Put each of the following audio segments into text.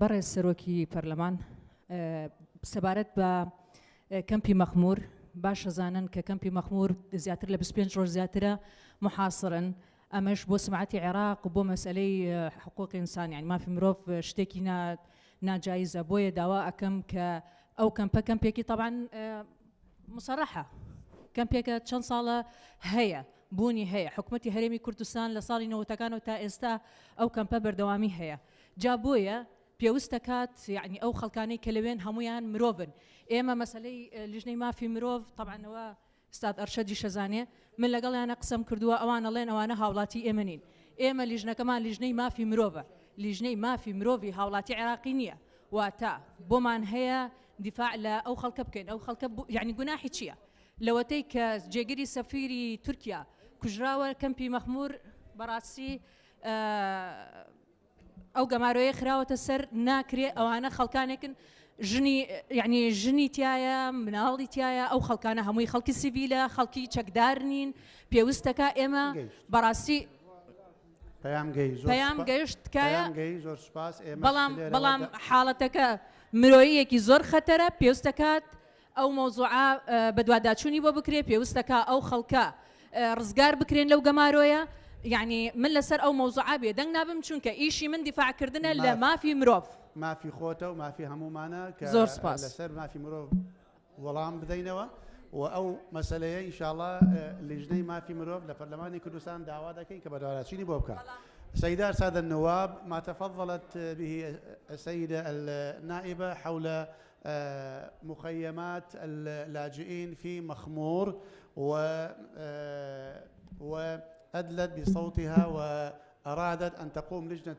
بەڕێز سەرۆکی پەرلەمان سەبارەت بە کەمپی مەخمور باش ئەزانن کە کەمپی مەخمور زیاتر لە 25 ڕۆژ زیاترە محاصرن ئەمەش بۆ سمعەتی عێراق و بۆ مەسئلەی حقوق ئینسان یعنی مافی مرۆڤ شتێکی ناجایزە بۆیە داوا ئەکەم کە ئەو کەمپێکی طبعاً مصرحە کەمپێکە چەند ساڵە هەیە بوونی هەیە حکومەتی هەرێمی کوردستان لە ساڵی 90ەکانەوە تا ئێستا ئەو کەمپە بەردەوامی هەیە جا بۆیە پێویستە کات یعنی ئەو خەڵکانەی کە لەوێن هەمویان مرۆڤن ئێمە مەسەلەی لیژنەی مافی مرۆڤ طبعاًەوە ئستاد ئەرشەدی شەزانێ من لەگەڵیانە قسەم کردووە ئەوانە لێن ئەوانە هاوڵاتی ئێمە نین ئێمە لیژنەکەمان لیژنەی مافی مرۆڤە لیژنەی مافی مرۆڤی هاوڵاتی عێراقی نییە واتە بۆمان هەیە دیفاع لە ئەو خەڵکە بکەین ئەو خەڵکە یعنی گوناحی چییە لەوەتەی کە جێگیری سەفیری تورکیا کوژراوە کەمپی مەخمور بەڕاستی ئەو گەمارۆیە خراوەتە سەر ناکرێ ئەوانە خەڵکانێکن ژنی یعنی ژنی تایە مناڵی تایە ئەو خەڵکانە هەمووی خەڵکی سیڤیلە خەڵکی چەکدار نین پێویستەکە ئێمە بەڕاستی پەیام گەیشت تکایە بەڵام حاڵەتەکە مرۆییەکی زۆر خەتەرە پێویستەکات ئەو مۆزوعە بە دوواداچوونی بۆ بکرێ پێویستەکە ئەو خەڵکە ڕزگار بکرێن لەو گەمارۆیە یعنی من لەسەر ئەو مۆزوعە بێ دەنگ نابم چونکە ئیشی من دیفاعکردنە لە مافی مرۆڤ مافی خۆتە و مافی هەمومانە کە زۆر سپاس لەسەر مافی مرۆڤ وەڵام بدەینەوە و ئەو مەسەلەیە ئینشاءالله لیژنەی مافی مرۆڤ لە پەرلەمانی کوردستان داوا دەکەین کە بەدواداچوونی بۆ بکات. سيدات سادة النواب ما تفضلت به السيدة النائبة حول مخيمات اللاجئين في مخمور وأدلت بصوتها وأرادت أن تقوم لجنة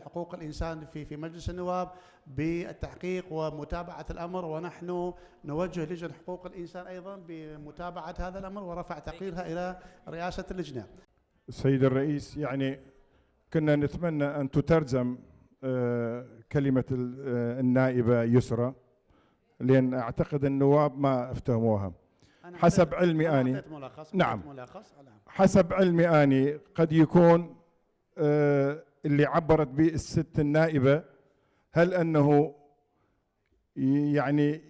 حقوق الإنسان في مجلس النواب بالتحقيق ومتابعة الأمر ونحن نوجه لجنة حقوق الإنسان أيضا بمتابعة هذا الأمر ورفع تقريرها إلى رئاسة اللجنة. السيد الرئيس يعني كنا نتمنى أن تترجم كلمة النائبة يسرى لأن أعتقد النواب ما افتهموها حسب علمي أني نعم حسب علمي أني قد يكون اللي عبرت به الست النائبة هل أنه يعني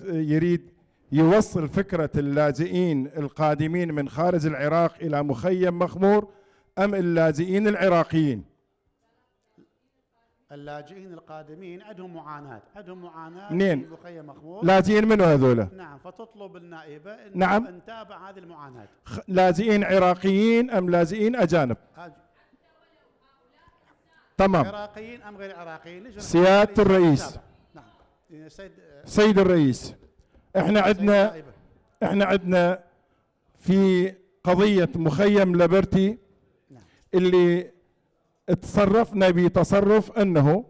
يريد يوصل فكرة اللاجئين القادمين من خارج العراق إلى مخيم مخمور أم اللاجئين العراقيين؟ اللاجئين القادمين عندهم معاناة منين؟ في مخيم مخمور لاجئين منو هذولا؟ نعم فتطلب النائبة أن نتابع هذه المعاناة. لاجئين عراقيين أم لاجئين أجانب؟ تمام. عراقيين أم غير عراقيين؟ سيادة الرئيس. نعم. سيد الرئيس احنا عندنا في قضية مخيم لبرتي اللي تصرفنا بتصرف انه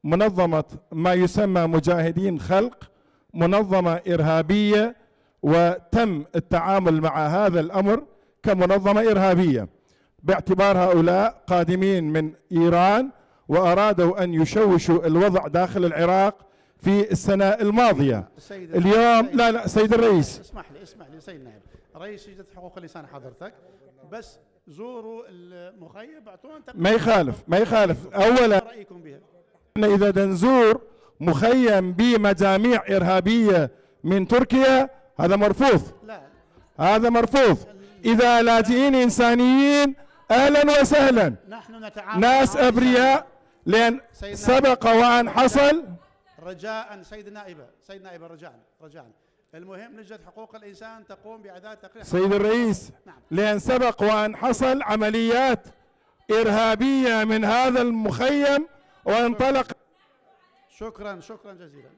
منظمة ما يسمى مجاهدين خلق منظمة ارهابية وتم التعامل مع هذا الامر كمنظمة ارهابية باعتبار هؤلاء قادمين من ايران وارادوا ان يشوشوا الوضع داخل العراق في السنة الماضية. اليوم لا سيد الرئيس اسمح لي سيد النائب رئيس لجنة حقوق الإنسان حضرتك بس زوروا المخيم اعطونا ما يخالف اولا رأيكم بها. احنا اذا نزور مخيم بمجاميع ارهابية من تركيا هذا مرفوض. لا هذا مرفوض. اذا لاجئين انسانيين اهلا وسهلا نحن نتعامل ناس ابرياء لان سبق وان حصل رجاء سيد النائبة رجاء المهم لجنة حقوق الإنسان تقوم بإعداد تقرير. سيد الرئيس نعم. لأن سبق وأن حصل عمليات إرهابية من هذا المخيم وانطلق. شكرا جزيلا.